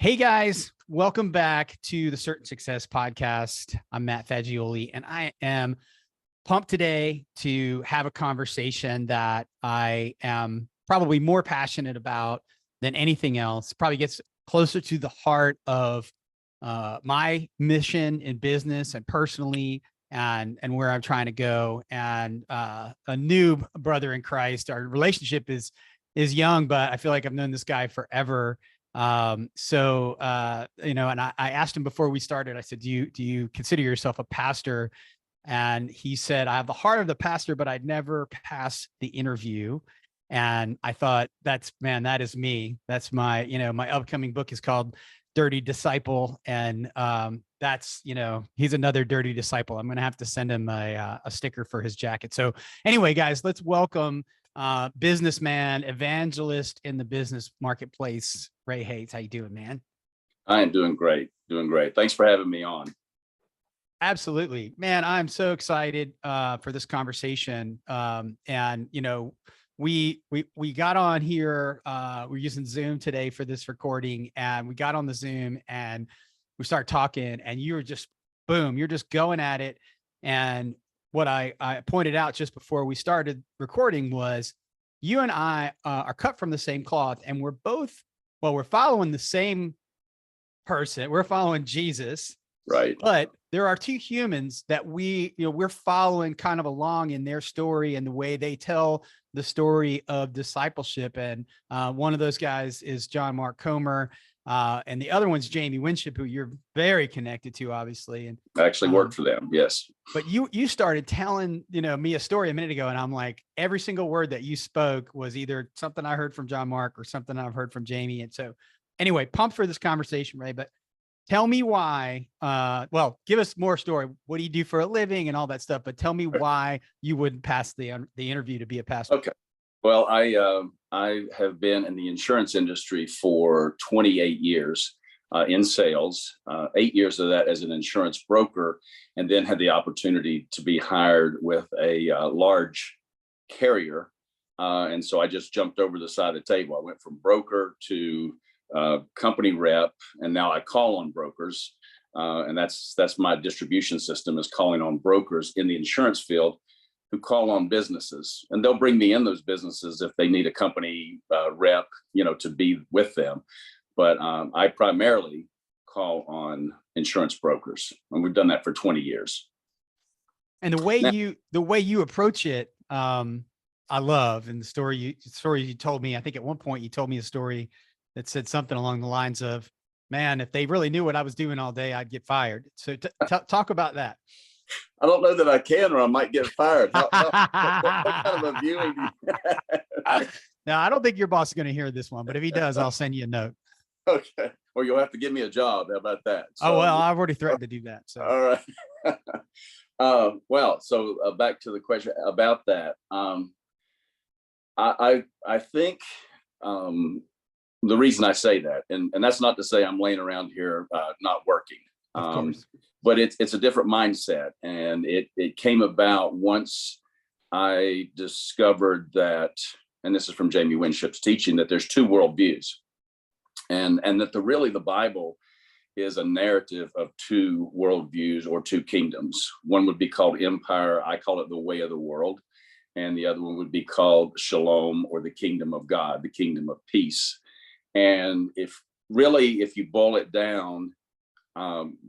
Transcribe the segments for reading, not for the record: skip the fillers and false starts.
Hey guys, welcome back to the Certain Success Podcast. I'm Matt Fagioli, and I am pumped today to have a conversation that I am probably more passionate about than anything else. Probably gets closer to the heart of my mission in business and personally, and where I'm trying to go. And a new brother in Christ. Our relationship is young, but I feel like I've known this guy forever. And I asked him before we started, I said, do you consider yourself a pastor? And he said, I have the heart of the pastor, but I'd never pass the interview. And I thought, that is me. That's my upcoming book is called Dirty Disciple. And he's another dirty disciple. I'm going to have to send him a sticker for his jacket. So anyway, guys, let's welcome businessman, evangelist in the business marketplace, Ray Hayes. How you doing, man? I am doing great. Thanks for having me on. Absolutely, man. I'm so excited for this conversation. We got on here. We're using Zoom today for this recording, and we got on the Zoom and we started talking, and you were just boom, you're just going at it. And what I pointed out just before we started recording was you and I are cut from the same cloth, and we're following the same person. We're following Jesus. Right. But there are two humans that we're following kind of along in their story and the way they tell the story of discipleship. And one of those guys is John Mark Comer. And the other one's Jamie Winship, who you're very connected to, obviously. And I actually worked for them. Yes. But you started telling, me a story a minute ago, and I'm like, every single word that you spoke was either something I heard from John Mark or something I've heard from Jamie. And so anyway, pumped for this conversation, Ray, but tell me why, give us more story. What do you do for a living and all that stuff, but tell me why you wouldn't pass the interview to be a pastor. Okay. Well, I have been in the insurance industry for 28 years in sales, 8 years of that as an insurance broker, and then had the opportunity to be hired with a large carrier. And so I just jumped over the side of the table. I went from broker to company rep, and now I call on brokers. And that's my distribution system, is calling on brokers in the insurance field who call on businesses, and they'll bring me in those businesses if they need a company rep, to be with them. But I primarily call on insurance brokers, and we've done that for 20 years. And the way you approach it, I love. And the story you told me, I think at one point you told me a story that said something along the lines of, man, if they really knew what I was doing all day, I'd get fired. So talk about that. I don't know that I can, or I might get fired. What kind of a viewing do you have? No, I don't think your boss is going to hear this one, but if he does, I'll send you a note. Okay. Or you'll have to give me a job. How about that? So, I've already threatened to do that. So. All right. Back to the question about that. I think the reason I say that, and that's not to say I'm laying around here not working. Of course. But it's a different mindset, and it came about once I discovered that, and this is from Jamie Winship's teaching, that there's two worldviews, and that the Bible is a narrative of two worldviews or two kingdoms. One would be called empire. I call it the way of the world, and the other one would be called shalom, or the kingdom of God, the kingdom of peace. And if you boil it down,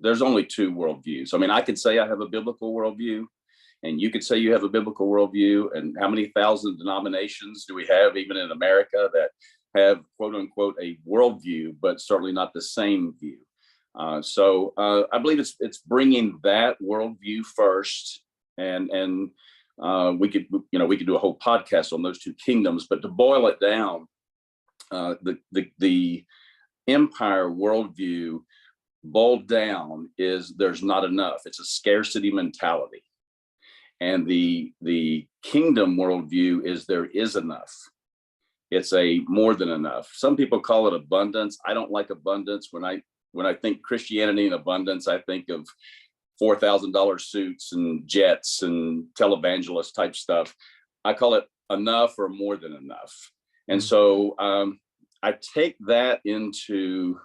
there's only two worldviews. I mean, I could say I have a biblical worldview, and you could say you have a biblical worldview. And how many thousand denominations do we have, even in America, that have quote unquote a worldview, but certainly not the same view? So I believe it's bringing that worldview first, and we could do a whole podcast on those two kingdoms. But to boil it down, the empire worldview boiled down is there's not enough. It's a scarcity mentality. And the kingdom worldview is there is enough. It's a more than enough. Some people call it abundance. I don't like abundance. When I think Christianity and abundance, I think of $4,000 suits and jets and televangelist type stuff. I call it enough or more than enough. And so I take that into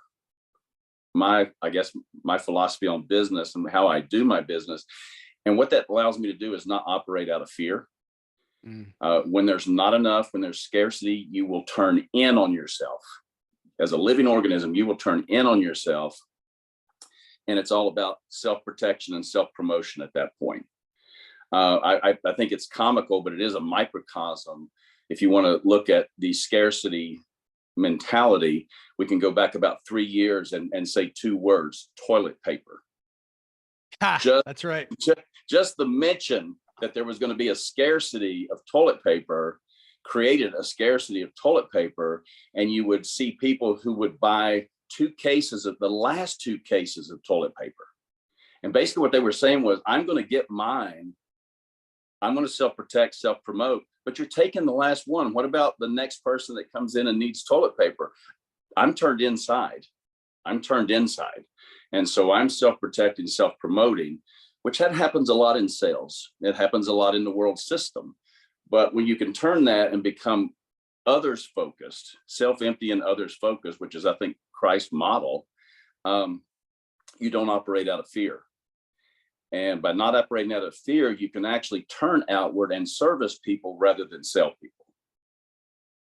I guess my philosophy on business and how I do my business. And what that allows me to do is not operate out of fear. When there's not enough, when there's scarcity, you will turn in on yourself. As a living organism, you will turn in on yourself. And it's all about self-protection and self-promotion at that point. I think it's comical, but it is a microcosm. If you want to look at the scarcity mentality, we can go back about 3 years and say 2 words: toilet paper. That's right. Just the mention that there was going to be a scarcity of toilet paper created a scarcity of toilet paper. And you would see people who would buy the last 2 cases of toilet paper. And basically what they were saying was, I'm going to get mine. I'm going to self-protect, self-promote, but you're taking the last one. What about the next person that comes in and needs toilet paper? I'm turned inside. And so I'm self-protecting, self-promoting, which that happens a lot in sales. It happens a lot in the world system. But when you can turn that and become others focused, self-empty and others focused, which is, I think, Christ's model, you don't operate out of fear. And by not operating out of fear, you can actually turn outward and service people rather than sell people.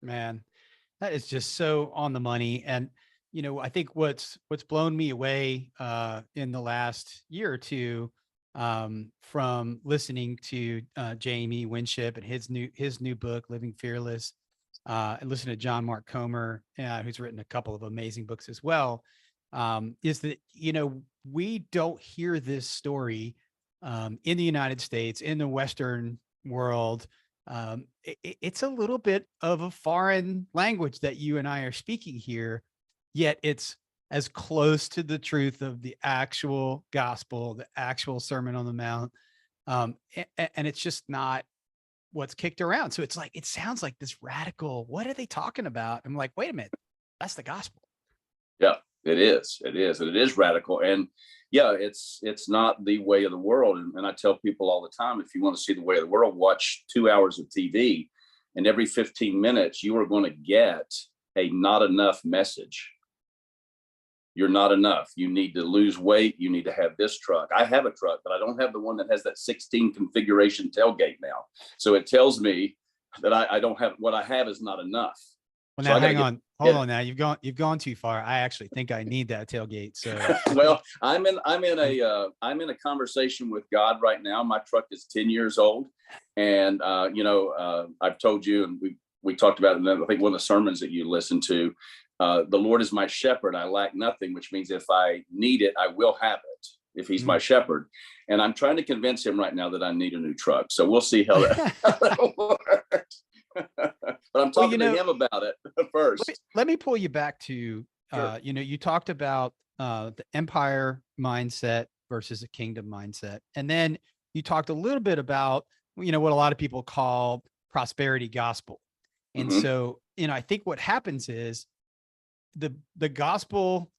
Man, that is just so on the money. And, I think what's blown me away in the last year or two, from listening to Jamie Winship and his new book, Living Fearless, and listen to John Mark Comer, who's written a couple of amazing books as well, is that, we don't hear this story in the United States, in the Western world. It's a little bit of a foreign language that you and I are speaking here, yet it's as close to the truth of the actual gospel, the actual Sermon on the Mount. And it's just not what's kicked around. So it's like, it sounds like this radical, what are they talking about? I'm like, wait a minute, that's the gospel. Yeah, it is. And it is radical. And yeah, it's not the way of the world. And I tell people all the time, if you want to see the way of the world, watch 2 hours of TV, and every 15 minutes, you are going to get a not enough message. You're not enough. You need to lose weight. You need to have this truck. I have a truck, but I don't have the one that has that 16 configuration tailgate now. So it tells me that I don't have, what I have is not enough. Well, now hang on, hold on. Now you've gone too far. I actually think I need that tailgate. So well, I'm in a conversation with God right now. My truck is 10 years old, and I've told you, and we talked about it in, I think, one of the sermons that you listened to. The Lord is my shepherd; I lack nothing, which means if I need it, I will have it. If He's my shepherd, and I'm trying to convince Him right now that I need a new truck. So we'll see how that works. But I'm talking to Him about it first. Let me pull you back to, Sure. You talked about the empire mindset versus a kingdom mindset. And then you talked a little bit about, what a lot of people call prosperity gospel. And so, I think what happens is the gospel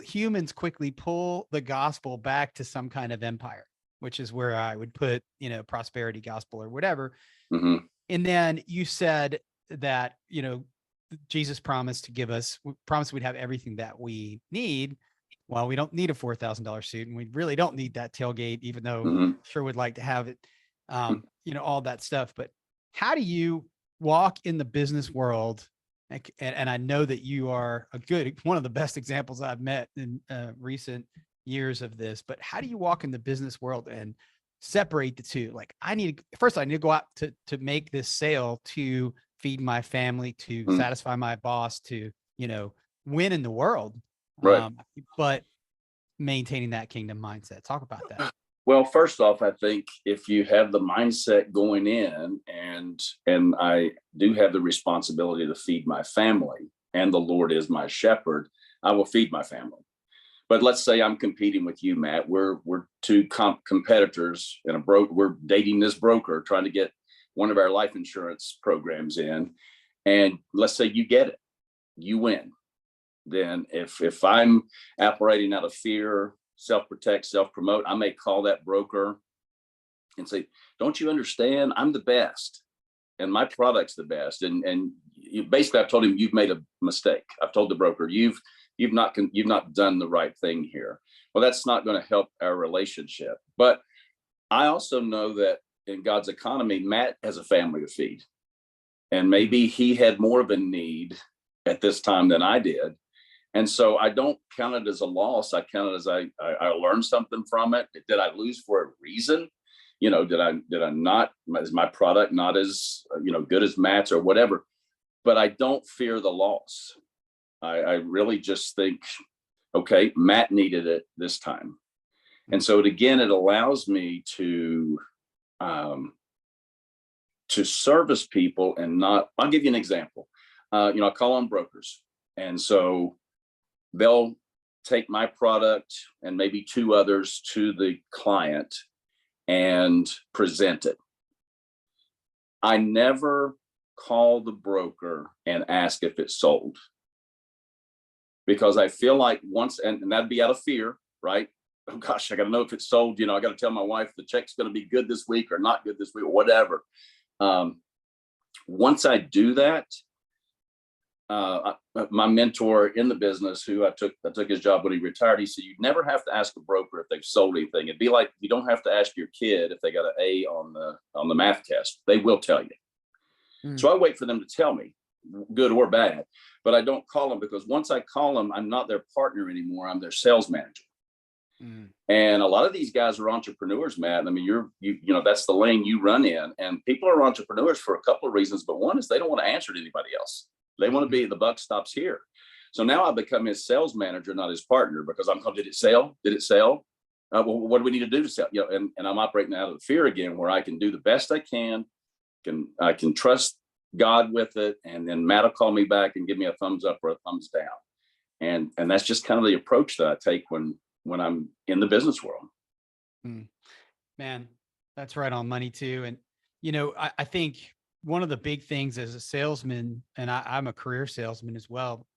humans quickly pull the gospel back to some kind of empire, which is where I would put, prosperity gospel or whatever. And then you said that, Jesus promised we'd have everything that we need. Well, we don't need a $4,000 suit, and we really don't need that tailgate, even though sure would like to have it, all that stuff. But how do you walk in the business world? And I know that you are one of the best examples I've met in recent years of this, but how do you walk in the business world and separate the two? Like, I need to go out to make this sale, to feed my family, to satisfy my boss, to, win in the world. Right. But maintaining that kingdom mindset. Talk about that. Well, first off, I think if you have the mindset going in, and I do have the responsibility to feed my family, and the Lord is my shepherd, I will feed my family. But let's say I'm competing with you, Matt. We're two competitors, and we're dating this broker, trying to get one of our life insurance programs in. And let's say you get it, you win. Then if I'm operating out of fear, self-protect, self-promote, I may call that broker and say, don't you understand? I'm the best, and my product's the best. And basically I've told him, you've made a mistake. I've told the broker, you've you've not done the right thing here. Well, that's not going to help our relationship. But I also know that in God's economy, Matt has a family to feed, and maybe he had more of a need at this time than I did. And so I don't count it as a loss. I count it as I learned something from it. Did I lose for a reason? Did I not, is my product not as, good as Matt's or whatever? But I don't fear the loss. I really just think, okay, Matt needed it this time. And so it allows me to service people and not, I'll give you an example. I call on brokers. And so they'll take my product and maybe two others to the client and present it. I never call the broker and ask if it's sold, because I feel like once, and that'd be out of fear, right? Oh gosh, I got to know if it's sold. I got to tell my wife the check's going to be good this week or not good this week or whatever. Once I do that, my mentor in the business, who I took his job when he retired, he said, you never have to ask a broker if they've sold anything. It'd be like, you don't have to ask your kid if they got an A on the math test. They will tell you. So I wait for them to tell me, good or bad, but I don't call them, because once I call them, I'm not their partner anymore. I'm their sales manager. And a lot of these guys are entrepreneurs, Matt. I mean, that's the lane you run in, and people are entrepreneurs for a couple of reasons, but one is they don't want to answer to anybody else. They want to be, the buck stops here. So now I become his sales manager, not his partner, because I'm going, did it sell? Did it sell? Well, what do we need to do to sell? And I'm operating out of fear again, where I can do the best I can. I can trust God with it. And then Matt will call me back and give me a thumbs up or a thumbs down. And that's just kind of the approach that I take when I'm in the business world. Man, that's right on money too. And, I think one of the big things as a salesman, and I'm a career salesman as well.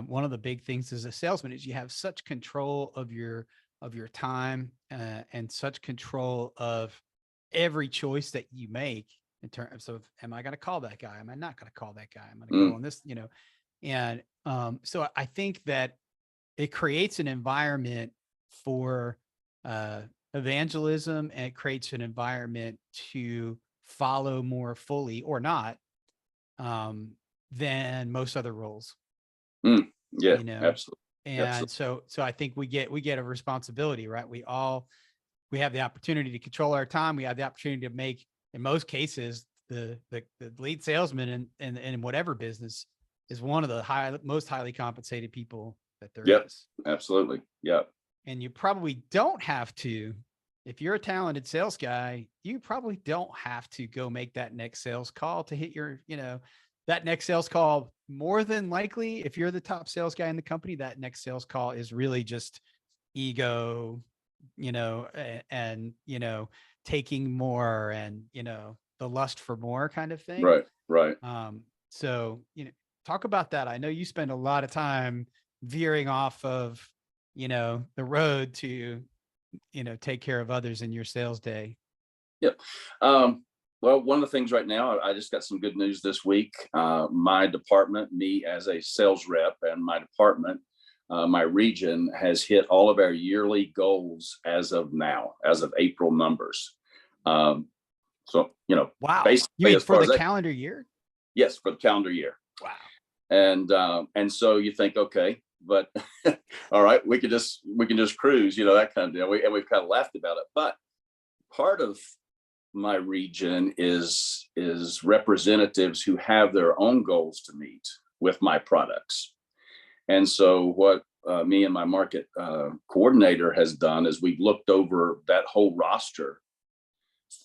One of the big things as a salesman is you have such control of your time and such control of every choice that you make in terms of, am I going to call that guy? Am I not going to call that guy? I'm going to go on this, and so I think that it creates an environment for evangelism, and it creates an environment to follow more fully or not than most other roles. Yeah, absolutely. And absolutely. so I think we get a responsibility, right? We have the opportunity to control our time. We have the opportunity to make, in most cases, the lead salesman in whatever business is one of the most highly compensated people that there is. Absolutely. Yep. And you probably don't have to, if you're a talented sales guy, you probably don't have to go make that next sales call to hit your, that next sales call. More than likely, if you're the top sales guy in the company, that next sales call is really just ego, and, taking more and, the lust for more kind of thing. Right. So, talk about that. I know you spend a lot of time veering off of, the road to, take care of others in your sales day. Yeah. Well, one of the things right now, I just got some good news this week. My department, me as a sales rep, and my department, my region, has hit all of our yearly goals as of now, as of April numbers. So, wow. basically, You mean for the calendar year? Yes, for the calendar year. Wow. And so you think, okay, but all right, we can just cruise, that kind of deal. We've kind of laughed about it. But part of my region is representatives who have their own goals to meet with my products. And so what me and my market coordinator has done is we've looked over that whole roster,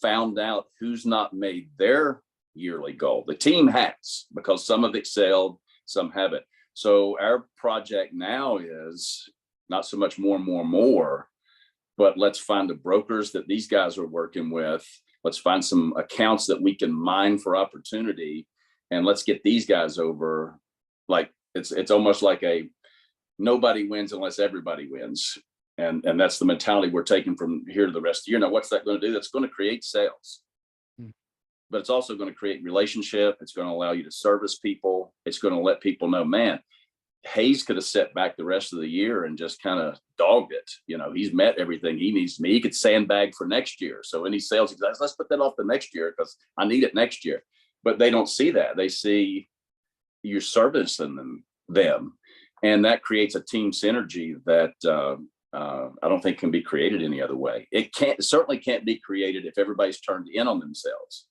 found out who's not made their yearly goal. The team has, because some have excelled, some haven't. So our project now is not so much more, but let's find the brokers that these guys are working with. Let's find some accounts that we can mine for opportunity, and let's get these guys over. Like it's almost like a nobody wins unless everybody wins. And that's the mentality we're taking from here to the rest of the year. Now, what's that going to do? That's going to create sales, but it's also going to create relationship. It's going to allow you to service people. It's going to let people know, man, Hayes could have set back the rest of the year and just kind of dogged it. He's met everything he needs to meet. He could sandbag for next year. So any sales, he says, let's put that off the next year because I need it next year. But they don't see that. They see you're servicing them. And that creates a team synergy that I don't think can be created any other way. It certainly can't be created if everybody's turned in on themselves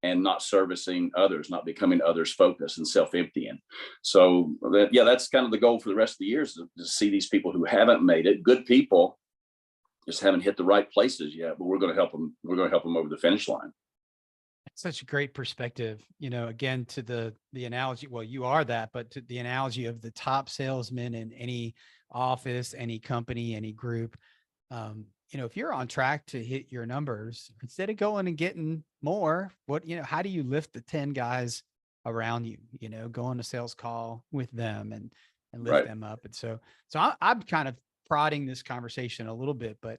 and not servicing others, not becoming others focused and self-emptying. So that's kind of the goal for the rest of the year, is to see these people who haven't made it, good people, just haven't hit the right places yet, but we're going to help them. We're going to help them over the finish line. That's such a great perspective. Again, to the analogy, well, you are that, but to the analogy of the top salesman in any office, any company, any group, if you're on track to hit your numbers, instead of going and getting more, how do you lift the 10 guys around you, go on a sales call with them and lift them up. And so I'm kind of prodding this conversation a little bit, but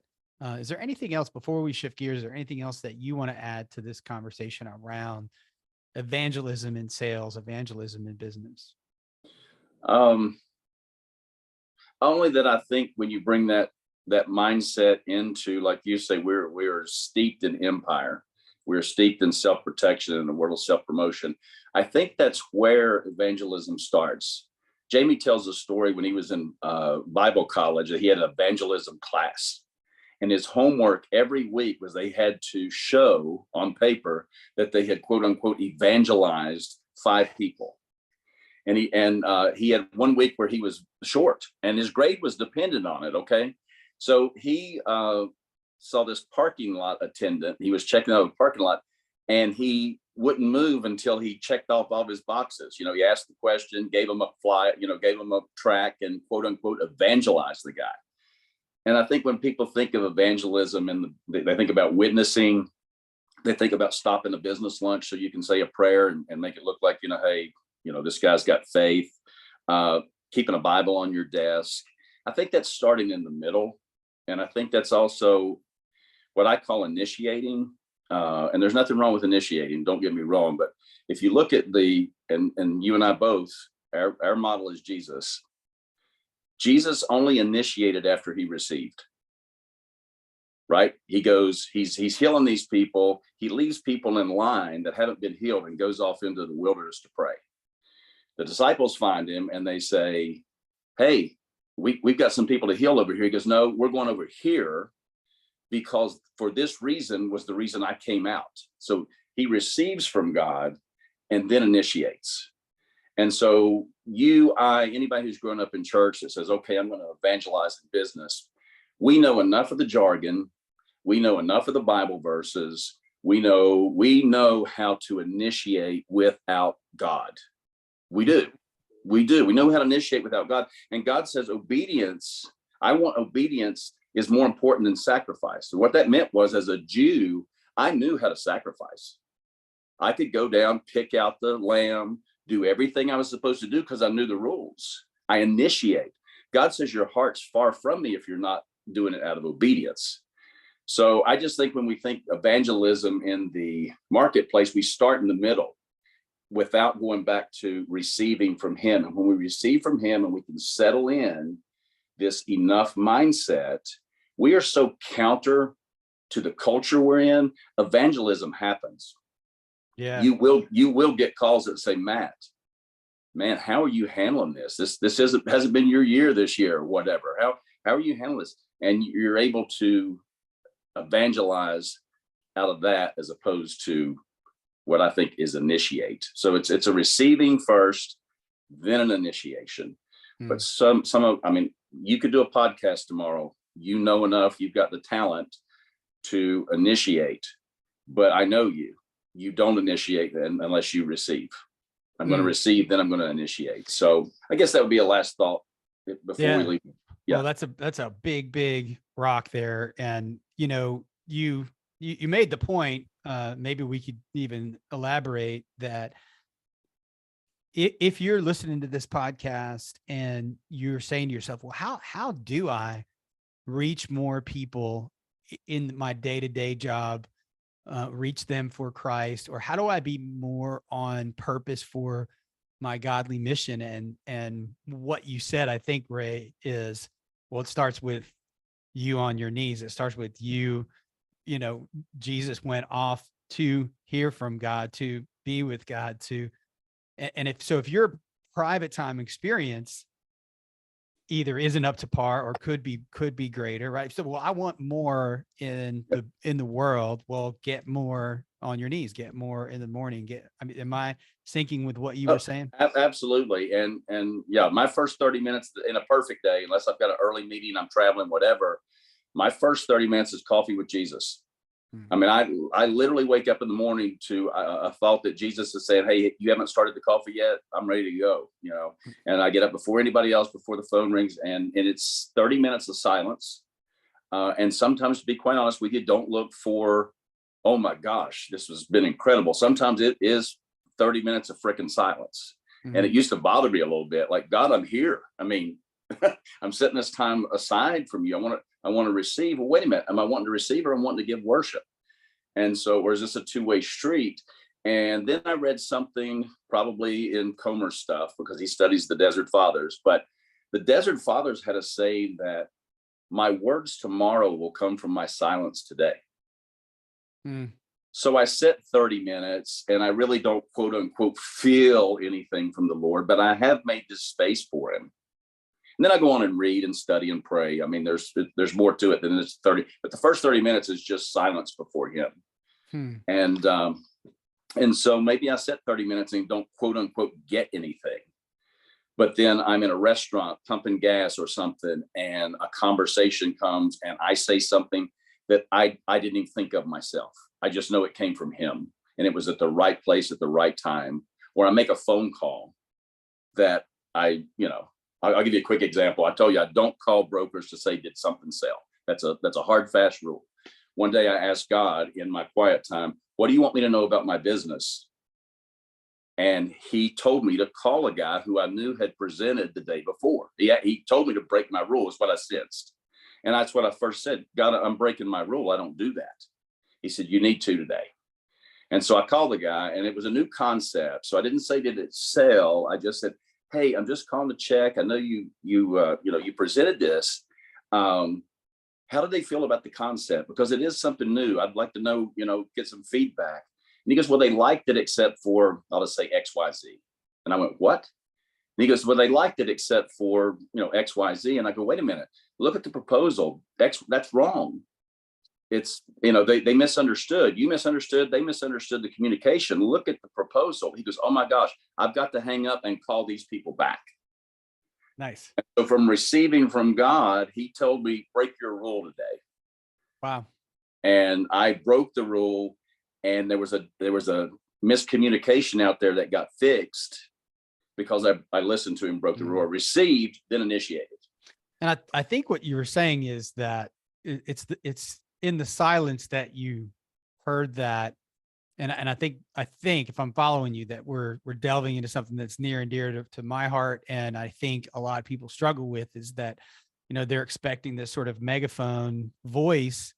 is there anything else before we shift gears? Is there anything else that you want to add to this conversation around evangelism in sales, evangelism in business? Only that I think when you bring that mindset into, like you say, we're steeped in empire. We're steeped in self-protection and the world of self-promotion. I think that's where evangelism starts. Jamie tells a story when he was in Bible college that he had an evangelism class. And his homework every week was they had to show on paper that they had, quote unquote, evangelized 5 people. And he had one week where he was short and his grade was dependent on it. Okay. So he saw this parking lot attendant. He was checking out the parking lot and he wouldn't move until he checked off all of his boxes. He asked the question, gave him a flight, gave him a track and, quote unquote, evangelized the guy. And I think when people think of evangelism and they think about witnessing, they think about stopping a business lunch so you can say a prayer and make it look like, hey, this guy's got faith, keeping a Bible on your desk. I think that's starting in the middle. And I think that's also what I call initiating. And there's nothing wrong with initiating, don't get me wrong. But if you look at and you and I both, our model is Jesus. Jesus only initiated after he received, right? He goes, he's healing these people. He leaves people in line that haven't been healed and goes off into the wilderness to pray. The disciples find him and they say, hey, we've got some people to heal over here. He goes, no, we're going over here because for this reason was the reason I came out. So he receives from God and then initiates. And so anybody who's grown up in church that says, okay, I'm going to evangelize in business. We know enough of the jargon. We know enough of the Bible verses. We know how to initiate without God. We do. We know how to initiate without God. And God says obedience is more important than sacrifice. So what that meant was, as a Jew, I knew how to sacrifice. I could go down, pick out the lamb, do everything I was supposed to do because I knew the rules. I initiate. God says your heart's far from me if you're not doing it out of obedience. So I just think when we think evangelism in the marketplace, we start in the middle without going back to receiving from him. And when we receive from him and we can settle in this enough mindset, we are so counter to the culture we're in, evangelism happens. Yeah. You will get calls that say, Matt, man, how are you handling this? This hasn't been your year this year or whatever. How are you handling this? And you're able to evangelize out of that as opposed to what I think is initiate. So it's a receiving first, then an initiation. But you could do a podcast tomorrow. You know enough, you've got the talent to initiate, but I know you don't initiate unless you receive. I'm going to receive, then I'm going to initiate. So I guess that would be a last thought before we leave. Yeah. Well, that's a big rock there. And, you made the point, maybe we could even elaborate that if you're listening to this podcast and you're saying to yourself, well, how do I reach more people in my day-to-day job, reach them for Christ, or how do I be more on purpose for my godly mission. And what you said, I think, Ray, is, well, it starts with you on your knees. It starts with you. Jesus went off to hear from God, to be with God, and if your private time experience either isn't up to par or could be greater, right? So, well, I want more in the world. Well, get more on your knees, get more in the morning. Am I syncing with what you were saying? Absolutely. And yeah, my first 30 minutes in a perfect day, unless I've got an early meeting, I'm traveling, whatever, my first 30 minutes is coffee with Jesus. I mean, I literally wake up in the morning to a thought that Jesus is saying, hey, you haven't started the coffee yet. I'm ready to go, and I get up before anybody else, before the phone rings, and it's 30 minutes of silence. And sometimes, to be quite honest with you, don't look for, oh my gosh, this has been incredible. Sometimes it is 30 minutes of freaking silence. And it used to bother me a little bit, like, God, I'm here. I mean, I'm setting this time aside from you. I want to receive. Well, wait a minute. Am I wanting to receive, or I'm wanting to give worship? And so, or is this a two-way street? And then I read something, probably in Comer's stuff, because he studies the Desert Fathers. But the Desert Fathers had a saying that my words tomorrow will come from my silence today. So I sit 30 minutes, and I really don't, quote unquote, feel anything from the Lord, but I have made this space for him. And then I go on and read and study and pray. I mean, there's more to it than this 30, but the first 30 minutes is just silence before him. And so maybe I sit 30 minutes and don't, quote unquote, get anything. But then I'm in a restaurant pumping gas or something, and a conversation comes, and I say something that I didn't even think of myself. I just know it came from him, and it was at the right place at the right time. Or I make a phone call that I'll give you a quick example. I told you I don't call brokers to say, did something sell? That's a hard, fast rule. One day I asked God in my quiet time, what do you want me to know about my business? And he told me to call a guy who I knew had presented the day before. He told me to break my rule, is what I sensed. And that's what I first said. God, I'm breaking my rule. I don't do that. He said, you need to today. And so I called the guy, and it was a new concept. So I didn't say, did it sell? I just said, hey, I'm just calling to check. I know you presented this. How do they feel about the concept? Because it is something new. I'd like to know, get some feedback. And he goes, well, they liked it except for, I'll just say X, Y, Z. And I went, what? And he goes, well, they liked it except for, X, Y, Z. And I go, wait a minute, look at the proposal. That's wrong. It's, they misunderstood. You misunderstood. They misunderstood the communication. Look at the proposal. He goes, oh my gosh, I've got to hang up and call these people back. Nice. So from receiving from God, he told me, break your rule today. Wow. And I broke the rule, and there was a miscommunication out there that got fixed because I listened to him, broke the rule, received, then initiated. And I think what you were saying is that it's in the silence that you heard that. And I think if I'm following you, that we're delving into something that's near and dear to my heart. And I think a lot of people struggle with is that, they're expecting this sort of megaphone voice,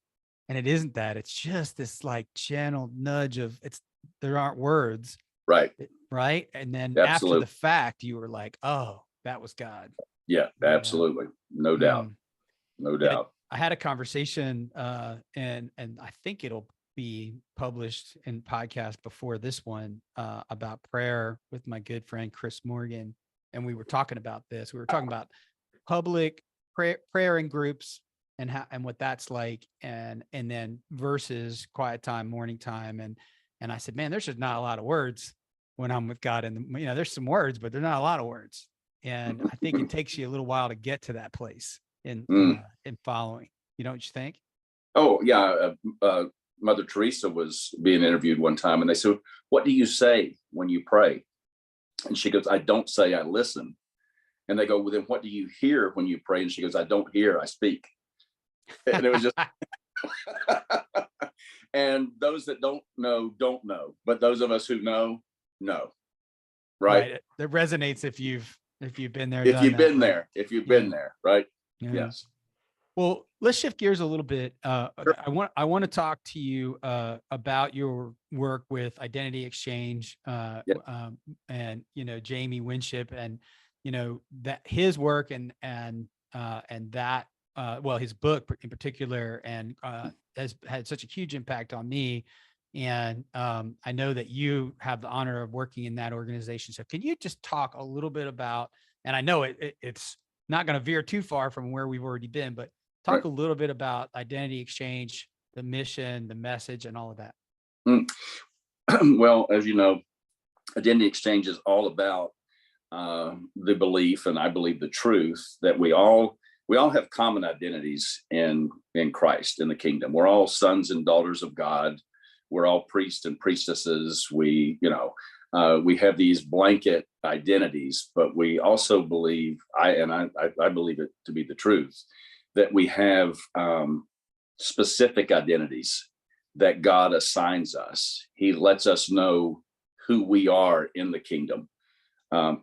and it isn't that. It's just this like gentle nudge of there aren't words. Right. Right. And then Absolutely. After the fact, you were like, oh, that was God. Yeah, absolutely. No doubt. No doubt. I had a conversation and I think it'll be published in podcast before this one about prayer with my good friend Chris Morgan, and we were talking about this. We were talking about public prayer in groups and what that's like, and then versus quiet time, morning time, and I said, man, there's just not a lot of words when I'm with God, and there's some words, but there's not a lot of words, and I think it takes you a little while to get to that place in following. Don't you think? Oh yeah. Mother Teresa was being interviewed one time, and they said, what do you say when you pray? And she goes, I don't say, I listen. And they go, well, then what do you hear when you pray? And she goes, I don't hear, I speak. And it was just, and those that don't know, but those of us who know. Right. That resonates if you've been there. If you've been there, right? Yeah. Yes. Well, let's shift gears a little bit. Sure. I want to talk to you about your work with Identity Exchange, Yeah. and Jamie Winship, and that his work and that well, his book in particular, and has had such a huge impact on me. And I know that you have the honor of working in that organization. So can you just talk a little bit about? And I know it's not going to veer too far from where we've already been, but Right. talk a little bit about Identity Exchange, the mission, the message, and all of that. Mm. Well, as you know, Identity Exchange is all about the belief, and I believe the truth, that we all have common identities in Christ, in the kingdom. We're all sons and daughters of God. We're all priests and priestesses. We have these blanket identities, but we also believe, I believe it to be the truth, that we have specific identities that God assigns us. He lets us know who we are in the kingdom.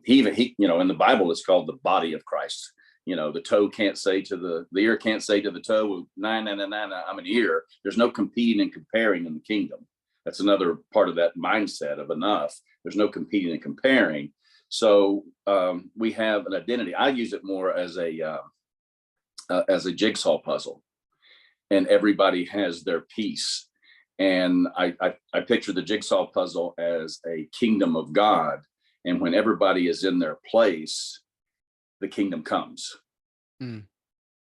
He, in the Bible, it's called the body of Christ. The toe can't say to the ear can't say to the toe, well, nah, I'm an ear. There's no competing and comparing in the kingdom. That's another part of that mindset of enough. There's no competing and comparing. So we have an identity. I use it more as a jigsaw puzzle, and everybody has their piece. And I picture the jigsaw puzzle as a kingdom of God. And when everybody is in their place, the kingdom comes. Mm.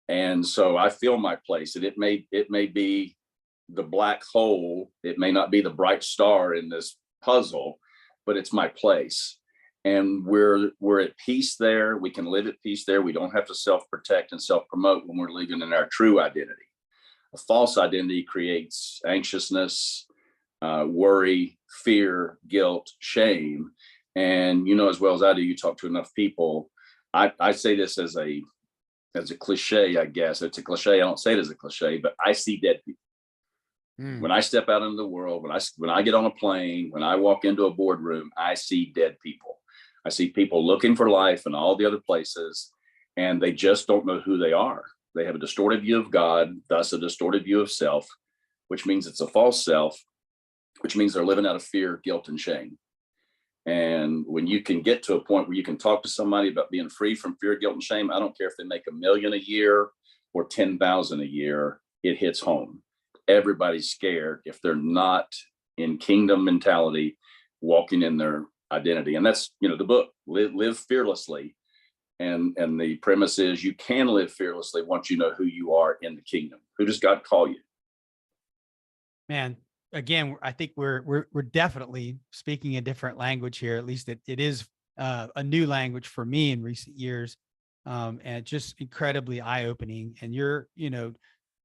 And so I feel my place, and it may be the black hole. It may not be the bright star in this puzzle, but it's my place. And we're at peace there. We can live at peace there. We don't have to self-protect and self-promote when we're living in our true identity. A false identity creates anxiousness, worry, fear, guilt, shame. And as well as I do, you talk to enough people. I say this as a cliche, I guess. It's a cliche. I don't say it as a cliche, but I see dead people. When I step out into the world, when I get on a plane, when I walk into a boardroom, I see dead people. I see people looking for life in all the other places, and they just don't know who they are. They have a distorted view of God, thus a distorted view of self, which means it's a false self, which means they're living out of fear, guilt, and shame. And when you can get to a point where you can talk to somebody about being free from fear, guilt, and shame, I don't care if they make $1 million a year or 10,000 a year, it hits home. Everybody's scared if they're not in kingdom mentality, walking in their identity. And that's, the book, live fearlessly. And the premise is you can live fearlessly once you know who you are in the kingdom. Who does God call you? Man, again, I think we're definitely speaking a different language here. At least it is a new language for me in recent years, and just incredibly eye-opening. And you're,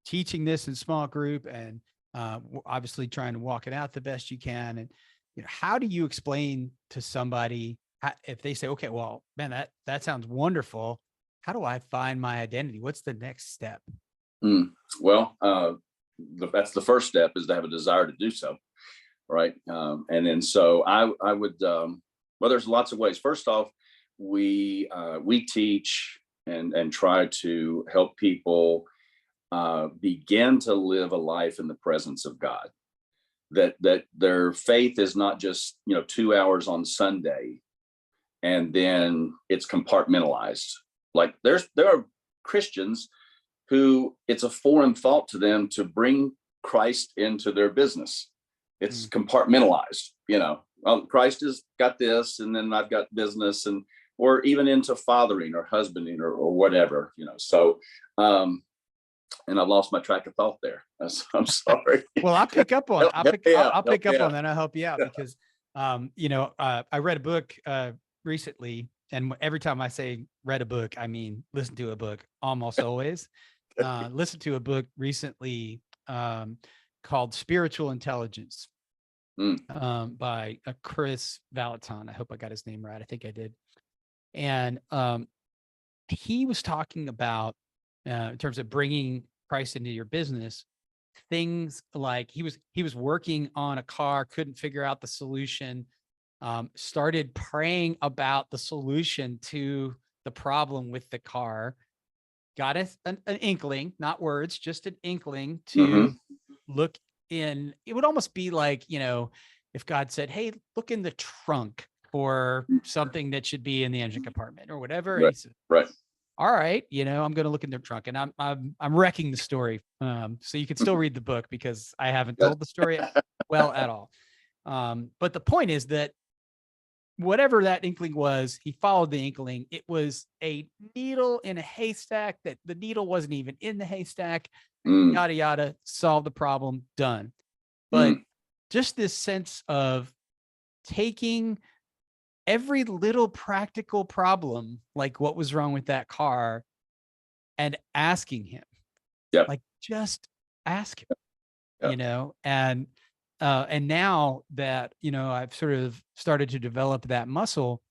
teaching this in small group, and obviously trying to walk it out the best you can. And how do you explain to somebody if they say, "Okay, well, man, that sounds wonderful. How do I find my identity? What's the next step?" Well, that's the first step, is to have a desire to do so, right? And then so I would well, there's lots of ways. First off, we teach and try to help people begin to live a life in the presence of God. That their faith is not just 2 hours on Sunday, and then it's compartmentalized. Like there are Christians who it's a foreign thought to them to bring Christ into their business. It's compartmentalized. Well, Christ has got this, and then I've got business, or even into fathering or husbanding or whatever. So and I lost my track of thought there. I'm sorry. Well, I'll pick up on I'll pick up on that. I'll help you out because I read a book recently, and every time I say read a book, I mean listen to a book almost always. Listened to a book recently called Spiritual Intelligence by Chris Valaton. I hope I got his name right. I think I did. And he was talking about in terms of bringing Christ into your business, things like he was working on a car, couldn't figure out the solution, started praying about the solution to the problem with the car, got an inkling, not words, just an inkling Mm-hmm. to look in. It would almost be like, if God said, hey, look in the trunk for something that should be in the engine compartment or whatever. And Right. he said, Right. all right, I'm going to look in their trunk, and I'm wrecking the story. So you can still read the book because I haven't told the story well at all. But the point is that whatever that inkling was, he followed the inkling. It was a needle in a haystack, that the needle wasn't even in the haystack, Mm, yada, yada, solve the problem, done. But mm, just this sense of taking every little practical problem, like what was wrong with that car, and asking him, yep. like, just ask him, Yep. and now that, I've sort of started to develop that muscle,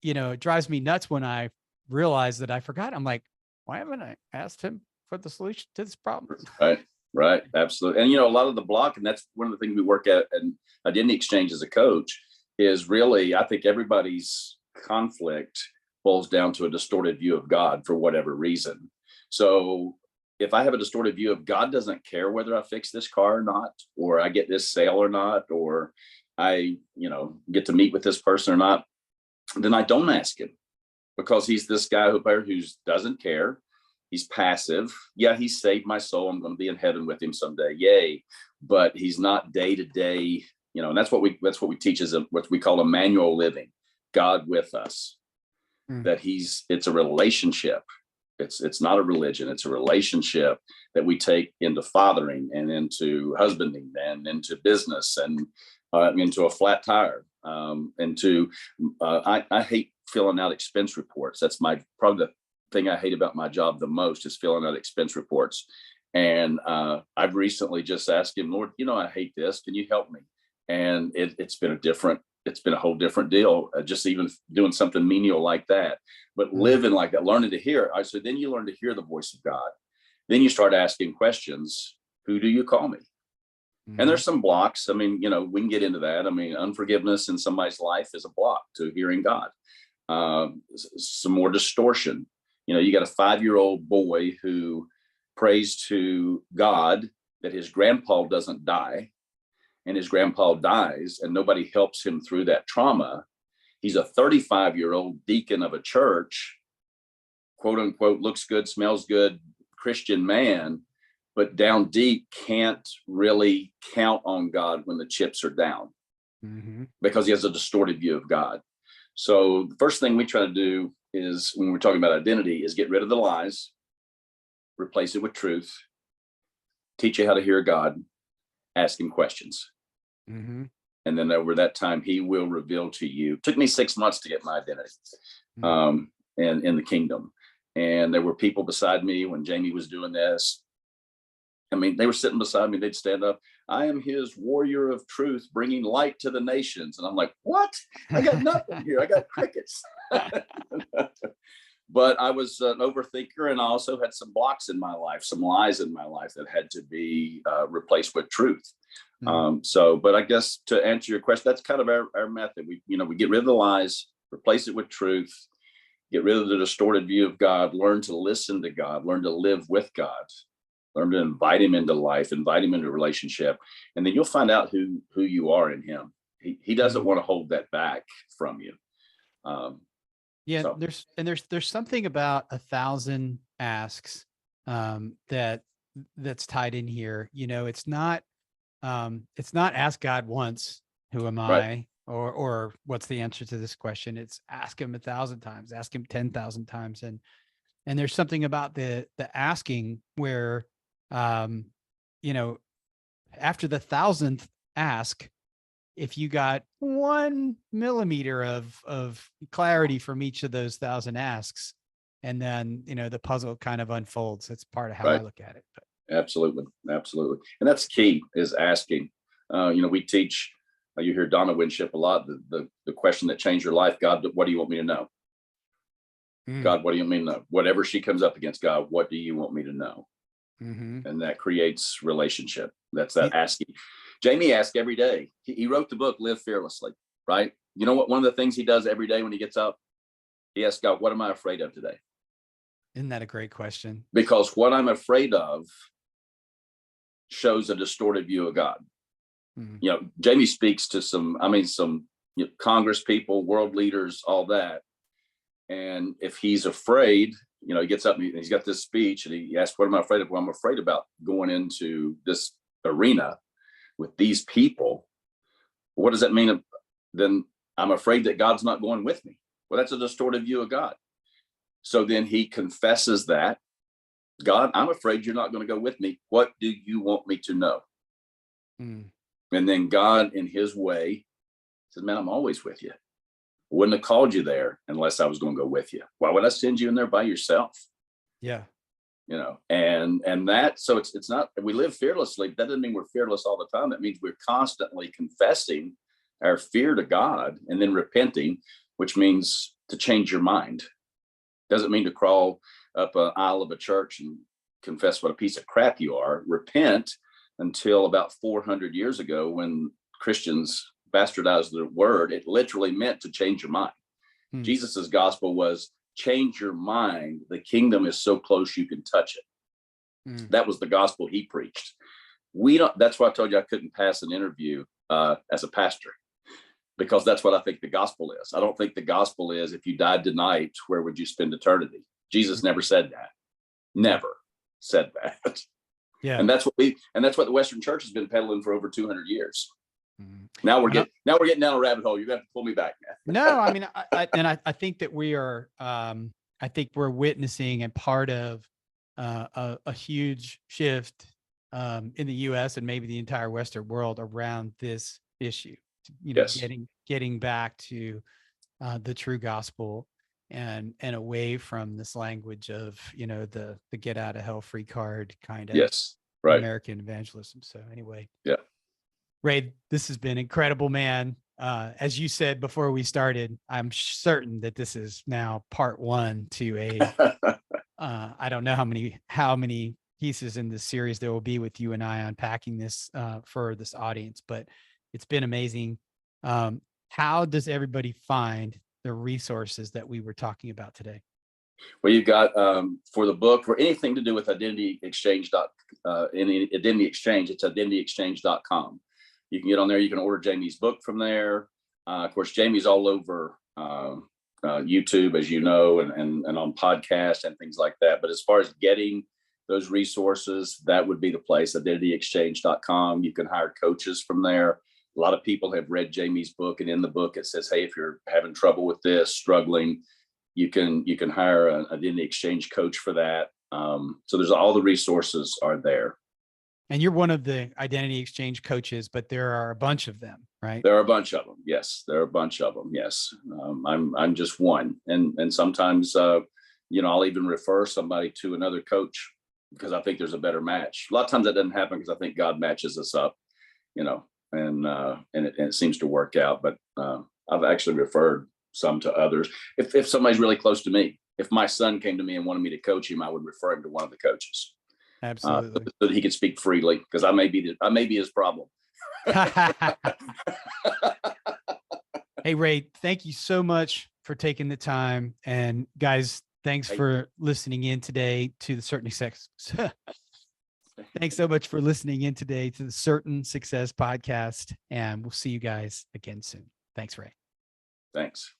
it drives me nuts when I realize that I forgot. I'm like, why haven't I asked him for the solution to this problem? Right. Right. Absolutely. And, a lot of the block, and that's one of the things we work at and identity exchange as a coach, is really, I think everybody's conflict boils down to a distorted view of God for whatever reason. So if I have a distorted view of God doesn't care whether I fix this car or not, or I get this sale or not, or I, get to meet with this person or not, then I don't ask him, because he's this guy who doesn't care. He's passive. Yeah, he saved my soul. I'm going to be in heaven with him someday. Yay. But he's not day to day, and that's what we teach as what we call a manual living, God with us. That it's a relationship. It's not a religion. It's a relationship that we take into fathering and into husbanding and into business and into a flat tire. I hate filling out expense reports. That's probably the thing I hate about my job the most, is filling out expense reports. And I've recently just asked him, Lord, I hate this. Can you help me? And it's been a whole different deal, just even doing something menial like that, but living like that, learning to hear. So then you learn to hear the voice of God. Then you start asking questions. Who do you call me? And there's some blocks. I mean, we can get into that. I mean, unforgiveness in somebody's life is a block to hearing God. Some more distortion. You got a 5-year-old boy who prays to God that his grandpa doesn't die, and his grandpa dies, and nobody helps him through that trauma. He's a 35-year-old deacon of a church, quote unquote, looks good, smells good, Christian man, but down deep can't really count on God when the chips are down, because he has a distorted view of God. So the first thing we try to do is, when we're talking about identity, is get rid of the lies, replace it with truth, teach you how to hear God, ask him questions. And then over that time, he will reveal to you. It took me 6 months to get my identity and in the kingdom. And there were people beside me when Jamie was doing this. I mean, they were sitting beside me. They'd stand up. I am his warrior of truth, bringing light to the nations. And I'm like, what? I got nothing here. I got crickets. But I was an overthinker, and I also had some blocks in my life, some lies in my life that had to be replaced with truth. But I guess to answer your question, that's kind of our method. We get rid of the lies, replace it with truth, get rid of the distorted view of God, learn to listen to God, learn to live with God, learn to invite him into life, invite him into a relationship. And then you'll find out who you are in him. He doesn't want to hold that back from you. There's something about 1,000 asks that's tied in here. It's not ask God once, who am I? Right. Or what's the answer to this question? It's ask him 1,000 times, ask him 10,000 times. And there's something about the asking where, after the 1,000th ask, if you got 1 millimeter of clarity from each of those 1,000 asks, and then, the puzzle kind of unfolds. That's part of how I look at it. But. Absolutely. And that's key, is asking. We teach, you hear Donna Winship a lot, the question that changed your life: God, what do you want me to know? God, what do you want me to know? Whatever she comes up against, God, what do you want me to know? And that creates relationship. That's that asking. Jamie asks every day. He wrote the book, Live Fearlessly, right? You know what? One of the things he does every day when he gets up, he asks God, what am I afraid of today? Isn't that a great question? Because what I'm afraid of shows a distorted view of God. Mm-hmm. Jamie speaks to some Congress people, world leaders, all that. And if he's afraid, he gets up and he's got this speech and he asks, what am I afraid of? Well, I'm afraid about going into this arena with these people. What does that mean? Then I'm afraid that God's not going with me. Well, that's a distorted view of God. So then he confesses that, God, I'm afraid you're not going to go with me. What do you want me to know? And then God, in his way, says, man, I'm always with you. Wouldn't have called you there unless I was going to go with you. Why would I send you in there by yourself? Yeah. And that, so it's not, we live fearlessly. That doesn't mean we're fearless all the time. That means we're constantly confessing our fear to God and then repenting, which means to change your mind. Doesn't mean to crawl up an aisle of a church and confess what a piece of crap you are. Repent until about 400 years ago when Christians bastardized the word. It literally meant to change your mind. Jesus's gospel was change your mind. The kingdom is so close you can touch it. That was the gospel he preached. That's why I told you I couldn't pass an interview as a pastor, because that's what I think the gospel is. I don't think the gospel is, if you died tonight, where would you spend eternity? Jesus never said that. Never said that. Yeah. And that's what the Western church has been peddling for over 200 years. Now we're getting down a rabbit hole. You're going to have to pull me back, man. No, I mean, I think that we are, I think we're witnessing and part of a huge shift in the U.S. and maybe the entire Western world around this issue. Yes. Getting back to the true gospel and away from this language of the get out of hell free card kind of American evangelism. So anyway, yeah. Ray, this has been incredible, man. As you said before we started, I'm certain that this is now part one to a, I don't know how many pieces in this series there will be with you and I unpacking this for this audience, but it's been amazing. How does everybody find the resources that we were talking about today? Well, you've got for the book, for anything to do with identity exchange, identity exchange, it's identityexchange.com. You can get on there. You can order Jamie's book from there. Of course, Jamie's all over YouTube, as you know, and on podcasts and things like that. But as far as getting those resources, that would be the place, identityexchange.com. You can hire coaches from there. A lot of people have read Jamie's book, and in the book it says, hey, if you're having trouble with this, struggling, you can hire an identity exchange coach for that. So there's all the resources are there. And you're one of the identity exchange coaches, but there are a bunch of them, right? There are a bunch of them. Yes, there are a bunch of them. Yes, I'm just one, and sometimes I'll even refer somebody to another coach because I think there's a better match. A lot of times that doesn't happen because I think God matches us up, and it seems to work out. But I've actually referred some to others. If somebody's really close to me, if my son came to me and wanted me to coach him, I would refer him to one of the coaches. Absolutely. So that he could speak freely, because I may be his problem. Hey, Ray, thank you so much for taking the time. And guys, thanks for listening in today to the Certain Success. Thanks so much for listening in today to the Certain Success podcast. And we'll see you guys again soon. Thanks, Ray. Thanks.